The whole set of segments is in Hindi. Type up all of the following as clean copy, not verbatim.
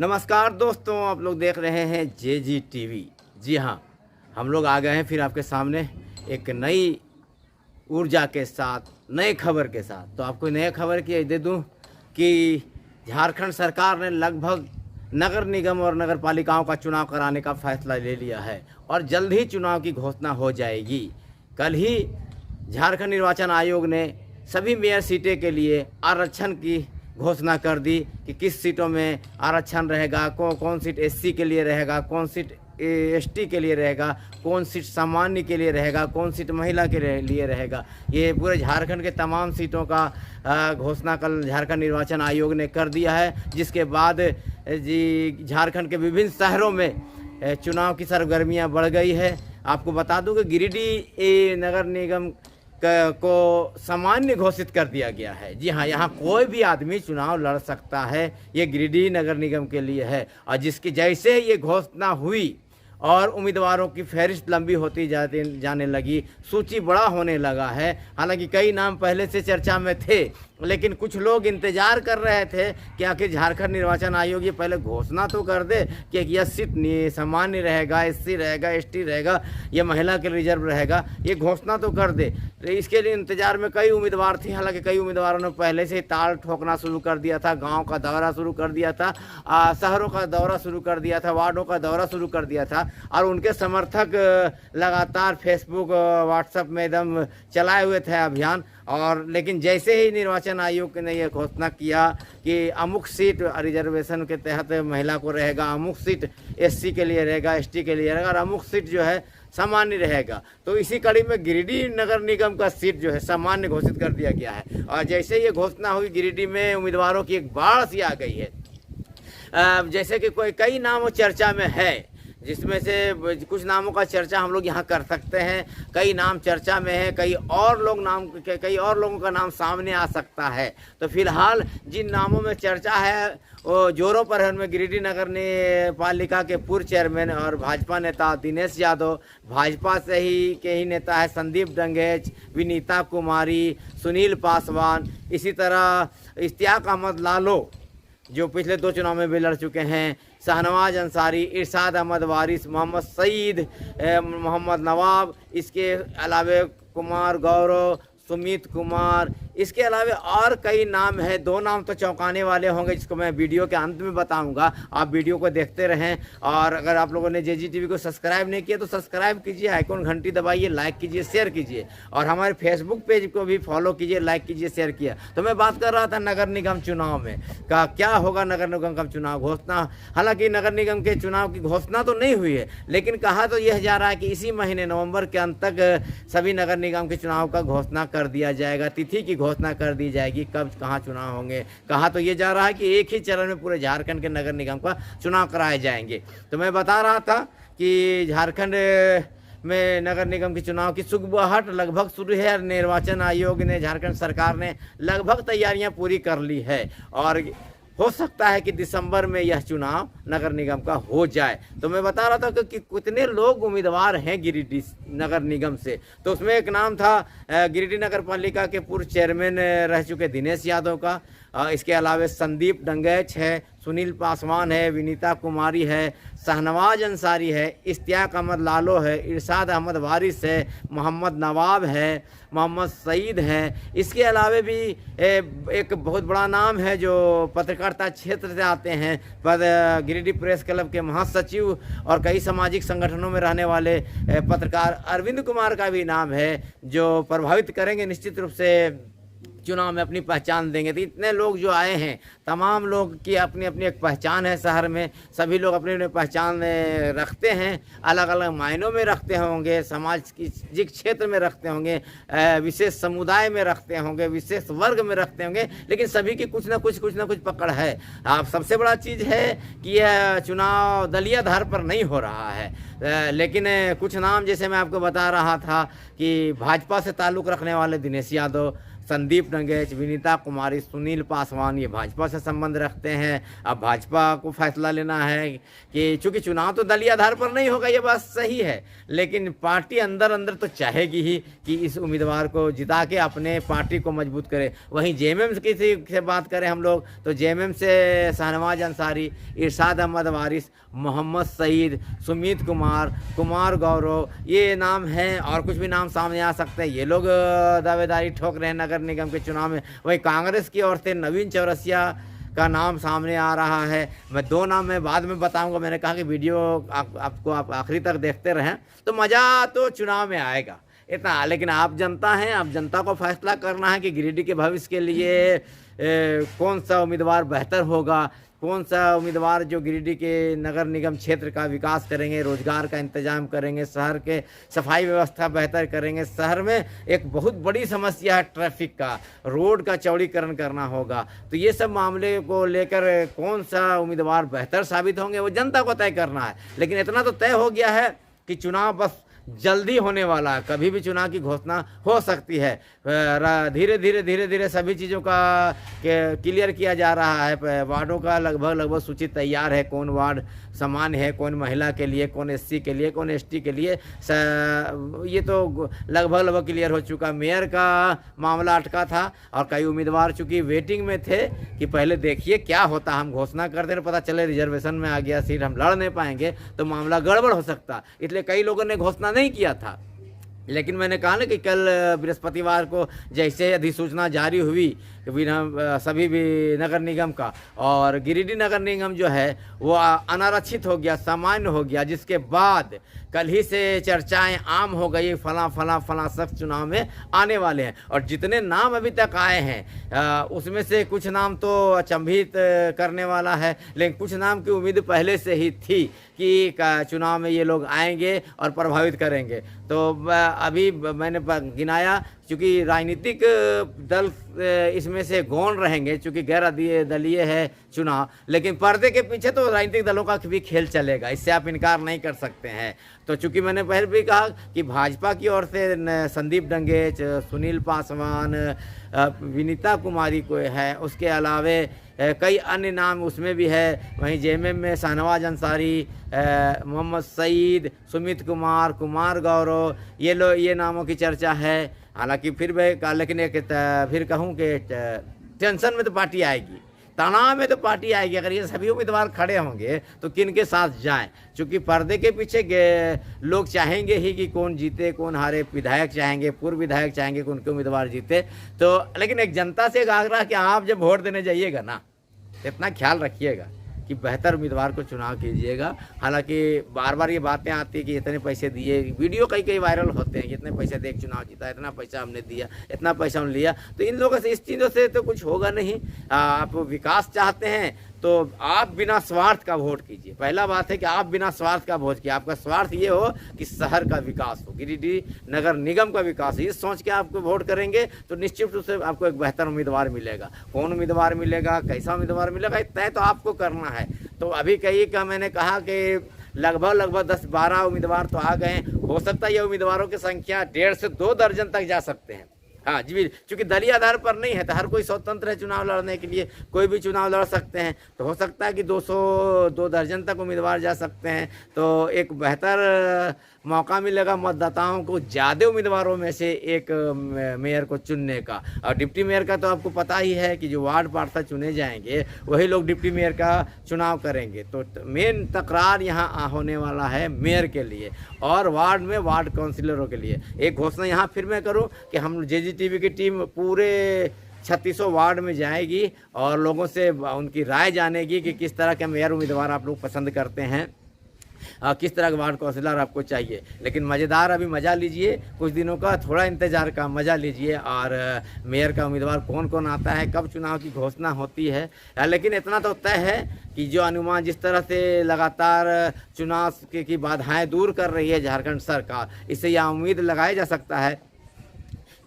नमस्कार दोस्तों, आप लोग देख रहे हैं JG टीवी। जी हाँ, हम लोग आ गए हैं फिर आपके सामने एक नई ऊर्जा के साथ, नए खबर के साथ। तो आपको नए खबर की दे दूं कि झारखंड सरकार ने लगभग नगर निगम और नगर पालिकाओं का चुनाव कराने का फैसला ले लिया है और जल्द ही चुनाव की घोषणा हो जाएगी। कल ही झारखंड निर्वाचन आयोग ने सभी मेयर सीटें के लिए आरक्षण की घोषणा कर दी कि किस सीटों में आरक्षण रहेगा, कौन सीट SC के लिए रहेगा, कौन सीट ST के लिए रहेगा, कौन सीट सामान्य के लिए रहेगा, कौन सीट महिला के लिए रहेगा। ये पूरे झारखंड के तमाम सीटों का घोषणा कल झारखंड निर्वाचन आयोग ने कर दिया है, जिसके बाद जी झारखंड के विभिन्न शहरों में चुनाव की सरगर्मियां बढ़ गई है। आपको बता दूं कि गिरिडीह नगर निगम को सामान्य घोषित कर दिया गया है। जी हाँ, यहाँ कोई भी आदमी चुनाव लड़ सकता है। ये गिरिडीह नगर निगम के लिए है और जिसकी जैसे ये घोषणा हुई और उम्मीदवारों की फहरिस्त लंबी होती जाने लगी, सूची बड़ा होने लगा है। हालांकि कई नाम पहले से चर्चा में थे, लेकिन कुछ लोग इंतजार कर रहे थे कि आखिर झारखंड निर्वाचन आयोग ये पहले घोषणा तो कर दे कि यह सीट सामान्य रहेगा, SC रहेगा, ST रहेगा, ये महिला के रिजर्व रहेगा, ये घोषणा तो कर दे। तो इसके लिए इंतजार में कई उम्मीदवार थे। हालांकि कई उम्मीदवारों ने पहले से ही ताल ठोकना शुरू कर दिया था, गाँव का दौरा शुरू कर दिया था, शहरों का दौरा शुरू कर दिया था, वार्डों का दौरा शुरू कर दिया था और उनके समर्थक लगातार फेसबुक व्हाट्सएप में एकदम चलाए हुए थे अभियान। और लेकिन जैसे ही निर्वाचन आयोग ने यह घोषणा किया कि अमुक सीट रिजर्वेशन के तहत महिला को रहेगा, अमुक सीट SC के लिए रहेगा, ST के लिए रहेगा और अमुक सीट जो है सामान्य रहेगा, तो इसी कड़ी में गिरिडीह नगर निगम का सीट जो है सामान्य घोषित कर दिया गया है। और जैसे ये घोषणा हुई, गिरिडीह में उम्मीदवारों की एक बाढ़ सी आ गई है। जैसे कि कई नाम चर्चा में है, जिसमें से कुछ नामों का चर्चा हम लोग यहाँ कर सकते हैं। कई नाम चर्चा में है, कई और लोगों का नाम सामने आ सकता है। तो फिलहाल जिन नामों में चर्चा है वो जोरों पर है, उनमें गिरिडीह नगर पालिका के पूर्व चेयरमैन और भाजपा नेता दिनेश यादव, भाजपा से ही नेता है संदीप डंगेच, विनीता कुमारी, सुनील पासवान, इसी तरह इश्तियाक अहमद लालो जो पिछले 2 चुनाव में भी लड़ चुके हैं, शाहनवाज अंसारी, इरशाद अहमद वारिस, मोहम्मद सईद, मोहम्मद नवाब, इसके अलावे कुमार गौरव, सुमित कुमार, इसके अलावा और कई नाम हैं। 2 नाम तो चौंकाने वाले होंगे, जिसको मैं वीडियो के अंत में बताऊंगा। आप वीडियो को देखते रहें और अगर आप लोगों ने JG टीवी को सब्सक्राइब नहीं किया तो सब्सक्राइब कीजिए, आइकॉन घंटी दबाइए, लाइक कीजिए, शेयर कीजिए और हमारे फेसबुक पेज को भी फॉलो कीजिए, लाइक कीजिए, शेयर किया। तो मैं बात कर रहा था नगर निगम चुनाव में का क्या होगा। नगर निगम का चुनाव घोषणा, हालांकि नगर निगम के चुनाव की घोषणा तो नहीं हुई है, लेकिन कहा तो यह जा रहा है कि इसी महीने नवंबर के अंत तक सभी नगर निगम के चुनाव का घोषणा कर दिया जाएगा, तिथि की घोषणा कर दी जाएगी, कब कहाँ चुनाव होंगे। कहा तो ये जा रहा है कि एक ही चरण में पूरे झारखंड के नगर निगम का चुनाव कराए जाएंगे। तो मैं बता रहा था कि झारखंड में नगर निगम के चुनाव की सुगबुगाहट लगभग शुरू है। निर्वाचन आयोग ने, झारखंड सरकार ने लगभग तैयारियां पूरी कर ली है और हो सकता है कि दिसंबर में यह चुनाव नगर निगम का हो जाए। तो मैं बता रहा था कि कितने लोग उम्मीदवार हैं गिरिडीह नगर निगम से। तो उसमें एक नाम था गिरिडीह नगर पालिका के पूर्व चेयरमैन रह चुके दिनेश यादव का। इसके अलावा संदीप डंगेच है, सुनील पासवान है, विनीता कुमारी है, शाहनवाज अंसारी है, इश्तियाक अहमद लालो है, इरशाद अहमद वारिस है, मोहम्मद नवाब है, मोहम्मद सईद है। इसके अलावा भी एक बहुत बड़ा नाम है जो पत्रकारिता क्षेत्र से आते हैं, गिरिडीह प्रेस क्लब के महासचिव और कई सामाजिक संगठनों में रहने वाले पत्रकार अरविंद कुमार का भी नाम है, जो प्रभावित करेंगे निश्चित रूप से, चुनाव में अपनी पहचान देंगे। तो इतने लोग जो आए हैं, तमाम लोग की अपनी अपनी एक पहचान है शहर में। सभी लोग अपनी अपनी पहचान रखते हैं, अलग अलग मायनों में रखते होंगे, समाज की जिस क्षेत्र में रखते होंगे, विशेष समुदाय में रखते होंगे, विशेष वर्ग में रखते होंगे, लेकिन सभी की कुछ ना कुछ पकड़ है। अब सबसे बड़ा चीज़ है कि यह चुनाव दलीय आधार पर नहीं हो रहा है, लेकिन कुछ नाम जैसे मैं आपको बता रहा था कि भाजपा से ताल्लुक़ रखने वाले दिनेश यादव, संदीप नंगेच, विनीता कुमारी, सुनील पासवान ये भाजपा से संबंध रखते हैं। अब भाजपा को फैसला लेना है कि चूंकि चुनाव तो दलीय आधार पर नहीं होगा, ये बात सही है, लेकिन पार्टी अंदर अंदर तो चाहेगी ही कि इस उम्मीदवार को जिता के अपने पार्टी को मजबूत करे। वहीं जेएमएम की से बात करें हम लोग तो जेएमएम से शाहनवाज अंसारी, इरशाद अहमद वारिस, मोहम्मद सईद, सुमित कुमार, कुमार गौरव, ये नाम हैं और कुछ भी नाम सामने आ सकते हैं। ये लोग दावेदारी ठोक रहे हैं नगर निगम के चुनाव में। वहीं कांग्रेस की ओर से नवीन चौरसिया का नाम सामने आ रहा है। मैं 2 नाम मैं बाद में बताऊंगा। मैंने कहा कि वीडियो आपको आखिरी तक देखते रहें तो मज़ा तो चुनाव में आएगा इतना। लेकिन आप जनता हैं, आप जनता को फैसला करना है कि गिरिडीह के भविष्य के लिए कौन सा उम्मीदवार बेहतर होगा, कौन सा उम्मीदवार जो गिरिडीह के नगर निगम क्षेत्र का विकास करेंगे, रोजगार का इंतजाम करेंगे, शहर के सफाई व्यवस्था बेहतर करेंगे। शहर में एक बहुत बड़ी समस्या है ट्रैफिक का, रोड का चौड़ीकरण करना होगा। तो ये सब मामले को लेकर कौन सा उम्मीदवार बेहतर साबित होंगे वो जनता को तय करना है। लेकिन इतना तो तय हो गया है कि चुनाव बस जल्दी होने वाला है, कभी भी चुनाव की घोषणा हो सकती है। धीरे धीरे सभी चीज़ों का क्लियर किया जा रहा है। वार्डों का लगभग सूची तैयार है, कौन वार्ड सामान्य है, कौन महिला के लिए, कौन एससी के लिए, कौन एसटी के लिए, ये तो लगभग क्लियर हो चुका। मेयर का मामला अटका था और कई उम्मीदवार चूँकि वेटिंग में थे कि पहले देखिए क्या होता, हम घोषणा कर दे पता चले रिजर्वेशन में आ गया सीट, हम लड़ नहीं पाएंगे तो मामला गड़बड़ हो सकता, इसलिए कई लोगों ने घोषणा नहीं किया था। लेकिन मैंने कहा ना कि कल बृहस्पतिवार को जैसे अधिसूचना जारी हुई सभी भी नगर निगम का, और गिरिडीह नगर निगम जो है वो अनारक्षित हो गया, सामान्य हो गया, जिसके बाद कल ही से चर्चाएं आम हो गई, फला शख्स चुनाव में आने वाले हैं। और जितने नाम अभी तक आए हैं उसमें से कुछ नाम तो अचंभित करने वाला है, लेकिन कुछ नाम की उम्मीद पहले से ही थी कि चुनाव में ये लोग आएंगे और प्रभावित करेंगे। तो अभी मैंने गिनाया, चूँकि राजनीतिक दल इसमें से गौण रहेंगे, चूँकि गैर दलीय है चुनाव, लेकिन पर्दे के पीछे तो राजनीतिक दलों का भी खेल चलेगा, इससे आप इनकार नहीं कर सकते हैं। तो चूँकि मैंने पहले भी कहा कि भाजपा की ओर से संदीप नंगेच, सुनील पासवान, विनीता कुमारी को है, उसके अलावे कई अन्य नाम उसमें भी है। वहीं जेएमएम में शाहनवाज अंसारी, मोहम्मद सईद, सुमित कुमार, कुमार गौरव, ये नामों की चर्चा है। हालांकि फिर फिर कहूँ कि टेंशन में तो पार्टी आएगी, तनाव में तो पार्टी आएगी। अगर ये सभी उम्मीदवार खड़े होंगे तो किन के साथ जाएं, क्योंकि पर्दे के पीछे लोग चाहेंगे ही कि कौन जीते कौन हारे। विधायक चाहेंगे, पूर्व विधायक चाहेंगे कि उनके उम्मीदवार जीते। तो लेकिन एक जनता से एक आग्रह कि आप जब वोट देने जाइएगा ना, इतना ख्याल रखिएगा कि बेहतर उम्मीदवार को चुनाव कीजिएगा। हालांकि बार बार ये बातें आती है कि इतने पैसे दिए, वीडियो कई वायरल होते हैं, इतने पैसे दे चुनाव जीता, इतना पैसा हमने दिया, इतना पैसा हमने लिया। तो इन लोगों से, इस चीज़ों से तो कुछ होगा नहीं। आप विकास चाहते हैं तो आप बिना स्वार्थ का वोट कीजिए। पहला बात है कि आप बिना स्वार्थ का वोट कीजिए। आपका स्वार्थ ये हो कि शहर का विकास हो, गिरिडीह नगर निगम का विकास हो, इस सोच के आपको वोट करेंगे तो निश्चित रूप से आपको एक बेहतर उम्मीदवार मिलेगा। कौन उम्मीदवार मिलेगा, कैसा उम्मीदवार मिलेगा, तय तो आपको करना है। तो अभी कई का मैंने कहा कि लगभग 10-12 उम्मीदवार तो आ गए। हो सकता है ये उम्मीदवारों की संख्या 1.5 से 2 दर्जन तक जा सकते हैं। हाँ जी, चूँकि दलीय आधार पर नहीं है तो हर कोई स्वतंत्र है चुनाव लड़ने के लिए, कोई भी चुनाव लड़ सकते हैं। तो हो सकता है कि 2 दर्जन तक उम्मीदवार जा सकते हैं। तो एक बेहतर मौका मिलेगा मतदाताओं को ज़्यादा उम्मीदवारों में से एक मेयर को चुनने का। और डिप्टी मेयर का तो आपको पता ही है कि जो वार्ड पार्षद चुने जाएंगे वही लोग डिप्टी मेयर का चुनाव करेंगे। तो मेन तकरार यहाँ होने वाला है मेयर के लिए और वार्ड में वार्ड काउंसिलरों के लिए। एक घोषणा यहाँ फिर मैं करूँ कि हम JGTV की टीम पूरे 3600 वार्ड में जाएगी और लोगों से उनकी राय जानेगी कि किस तरह के मेयर उम्मीदवार आप लोग पसंद करते हैं, किस तरह का वार्ड काउंसिलर आपको चाहिए। लेकिन मज़ेदार अभी मज़ा लीजिए, कुछ दिनों का थोड़ा इंतज़ार का मज़ा लीजिए और मेयर का उम्मीदवार कौन कौन आता है, कब चुनाव की घोषणा होती है। लेकिन इतना तो तय है कि जो अनुमान जिस तरह से लगातार चुनाव की बाधाएँ दूर कर रही है झारखंड सरकार, इससे यह उम्मीद लगाया जा सकता है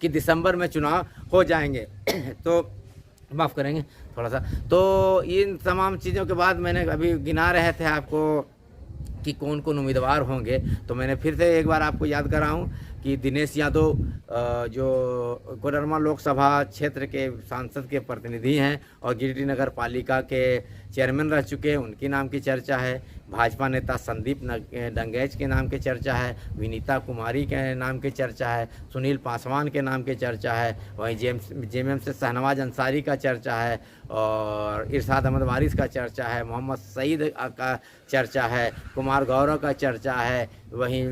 कि दिसंबर में चुनाव हो जाएंगे। तो माफ़ करेंगे थोड़ा सा। तो इन तमाम चीज़ों के बाद मैंने अभी गिना रहे थे आपको कि कौन कौन उम्मीदवार होंगे, तो मैंने फिर से एक बार आपको याद कराऊं कि कि दिनेश यादव जो कोडरमा लोकसभा क्षेत्र के सांसद के प्रतिनिधि हैं और गिरिडीह नगर पालिका के चेयरमैन रह चुके हैं, उनके नाम की चर्चा है। भाजपा नेता संदीप डंगैच के नाम की चर्चा है। विनीता कुमारी के नाम की चर्चा है। सुनील पासवान के नाम की चर्चा है। वहीं जेएमएम से शहनवाज अंसारी का चर्चा है और इरशाद अहमद वारिस का चर्चा है। मोहम्मद सईद का चर्चा है। कुमार गौरव का चर्चा है। वहीं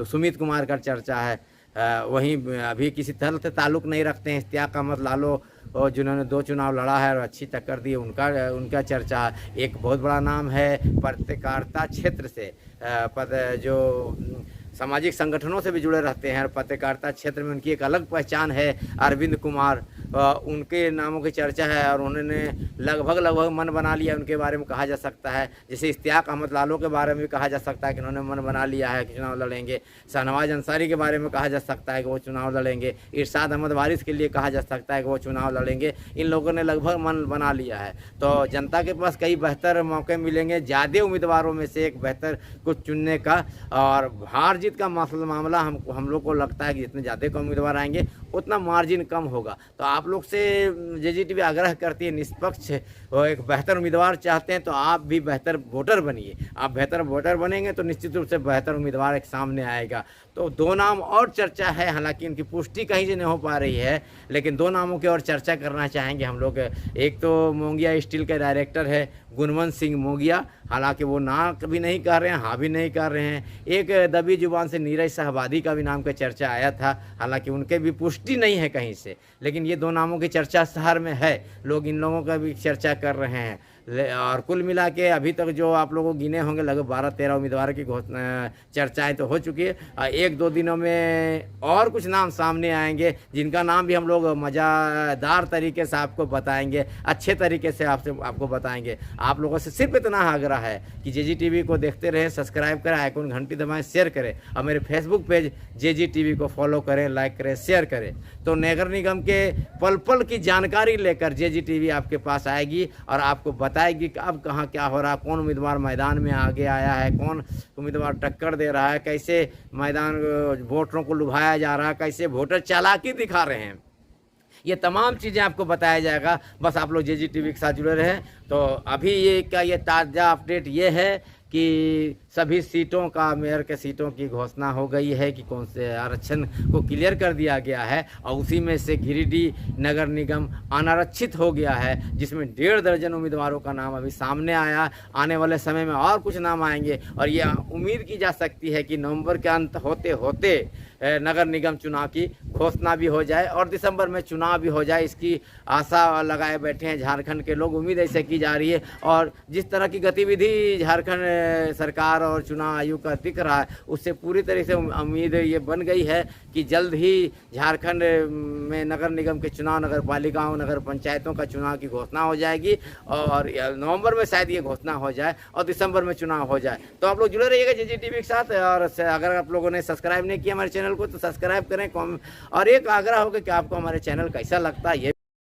सुमित कुमार का चर्चा है। वहीं अभी किसी दल से ताल्लुक़ नहीं रखते हैं इश्तियाक अहमद लालो, और जिन्होंने 2 चुनाव लड़ा है और अच्छी टक्कर दी, उनका चर्चा है। एक बहुत बड़ा नाम है पत्रकारिता क्षेत्र से, जो सामाजिक संगठनों से भी जुड़े रहते हैं और पत्रकारिता क्षेत्र में उनकी एक अलग पहचान है, अरविंद कुमार, उनके नामों की चर्चा है और उन्होंने लगभग मन बना लिया उनके बारे में कहा जा सकता है। जैसे इश्तियाक अहमद लालो के बारे में भी कहा जा सकता है कि उन्होंने मन बना लिया है कि चुनाव लड़ेंगे। शहनवाज अंसारी के बारे में कहा जा सकता है कि वो चुनाव लड़ेंगे। इरशाद अहमद वारिस के लिए कहा जा सकता है कि वो चुनाव लड़ेंगे। इन लोगों ने लगभग मन बना लिया है, तो जनता के पास कई बेहतर मौके मिलेंगे ज़्यादा उम्मीदवारों में से एक बेहतर कुछ चुनने का। और हार जीत का मामला हम लोग को लगता है कि जितने ज़्यादा कम उम्मीदवार आएंगे उतना मार्जिन कम होगा। तो आप लोग से जेजीटीवी आग्रह करती है निष्पक्ष एक बेहतर उम्मीदवार चाहते हैं तो आप भी बेहतर वोटर बनिए। आप बेहतर वोटर बनेंगे तो निश्चित रूप से बेहतर उम्मीदवार एक सामने आएगा। तो 2 नाम और चर्चा है, हालांकि उनकी पुष्टि कहीं से नहीं हो पा रही है, लेकिन 2 नामों की और चर्चा करना चाहेंगे हम लोग। एक तो मोंगिया स्टील के डायरेक्टर है गुणवंत सिंह मोंगिया, हालांकि वो ना कभी नहीं कर रहे हैं, हाँ भी नहीं कर रहे हैं। एक दबी जुबान से नीरज शाहबादी का भी नाम का चर्चा आया था, हालांकि उनके भी पुष्टि नहीं है कहीं से, लेकिन ये 2 नामों की चर्चा शहर में है, लोग इन लोगों का भी चर्चा कर रहे हैं। और कुल मिला के अभी तक जो आप लोगों को गिने होंगे लगभग 12-13 उम्मीदवार की चर्चाएं तो हो चुकी है। 1-2 दिनों में और कुछ नाम सामने आएंगे जिनका नाम भी हम लोग मज़ेदार तरीके से आपको बताएंगे, अच्छे तरीके से आपको बताएंगे। आप लोगों से सिर्फ इतना आग्रह है कि जेजीटीवी को देखते रहें, सब्सक्राइब करें, आइकन घंटी दबाएं, शेयर करें और मेरे फेसबुक पेज जेजीटीवी को फॉलो करें, लाइक करें, शेयर करें। तो नगर निगम के पल पल की जानकारी लेकर जेजीटीवी आपके पास आएगी और आपको बताएगी कि अब कहाँ क्या हो रहा है, कौन उम्मीदवार मैदान में आगे आया है, कौन उम्मीदवार टक्कर दे रहा है, कैसे मैदान वोटरों को लुभाया जा रहा है, कैसे वोटर चालाकी दिखा रहे हैं। ये तमाम चीज़ें आपको बताया जाएगा, बस आप लोग जेजीटीवी के साथ जुड़े रहें। तो अभी ये ताज़ा अपडेट ये है कि सभी सीटों का, मेयर के सीटों की घोषणा हो गई है कि कौन से आरक्षण को क्लियर कर दिया गया है और उसी में से गिरिडीह नगर निगम अनारक्षित हो गया है, जिसमें 1.5 दर्जन उम्मीदवारों का नाम अभी सामने आया। आने वाले समय में और कुछ नाम आएंगे और ये उम्मीद की जा सकती है कि नवंबर के अंत होते होते नगर निगम चुनाव की घोषणा भी हो जाए और दिसंबर में चुनाव भी हो जाए। इसकी आशा लगाए बैठे हैं झारखंड के लोग, उम्मीद ऐसे की जा रही है। और जिस तरह की गतिविधि झारखंड सरकार और चुनाव आयोग का दिख रहा है, उससे पूरी तरह से उम्मीद ये बन गई है कि जल्द ही झारखंड में नगर निगम के चुनाव, नगर पालिकाओं, नगर पंचायतों का चुनाव की घोषणा हो जाएगी और नवंबर में शायद ये घोषणा हो जाए और दिसंबर में चुनाव हो जाए। तो आप लोग जुड़े रहिएगा जेजीटीवी के साथ। और अगर आप लोगों ने सब्सक्राइब नहीं किया हमारे चैनल को तो सब्सक्राइब करें। और एक आग्रह होगा कि आपको हमारे चैनल कैसा लगता है ये